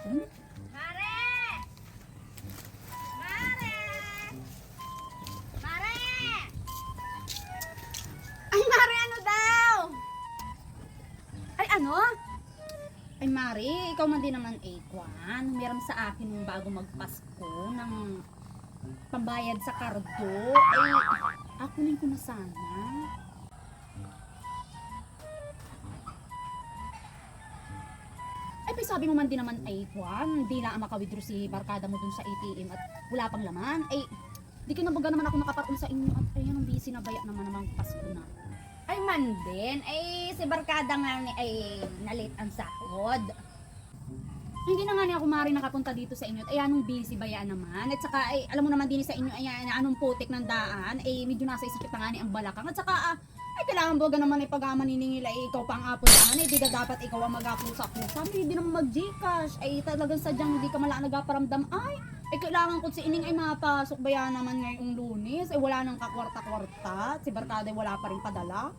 Mare! Mare! Mare! Ay, Mare, ano daw? Ay, ano? Ay, Mare, ikaw man din naman, Kwan. Meron sa akin yung bago magpasko ng pambayad sa kardo. Ay, akunin ko na sana. Ay, sabi mo man din naman, Kwan, hindi na maka-withdraw si barkada mo dun sa ATM at wala pang laman. Ay, di kinabaga naman ako nakapatol sa inyo at ay, anong busy na baya naman Pasko na. Ay, man din. Ay, si barkada nga ni, ay, nalit ang sahod. Hindi na nga niya ako mari nakapunta dito sa inyo. Ay, anong busy ba yan naman? At saka, ay, alam mo naman din sa inyo, ay, anong putik ng daan. Ay, medyo nasa isipit na nga ni ang balakang. At saka, ay, kailangan baga naman ay pag-ama niningil ay ikaw pang apon naman. Ay, di ka dapat ikaw ang mag-akusa-akusa. Hindi naman mag-Gcash. Ay, talagang sadyang hindi ka malaan nagaparamdam. Ay, kailangan ko si Ining ay mapasok ba yan naman ngayong Lunes. Ay, wala nang kakwarta-kwarta. Si barkada ay wala pa rin padala.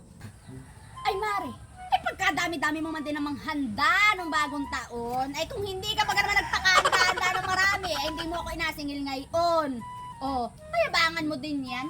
Ay, Mare, ay pagkadami-dami mo man din namang handa nung bagong taon. Ay kung hindi ka baga naman nagpakahanda ng marami, ay hindi mo ako inasingil ngayon. Oh, payabangan mo din yan.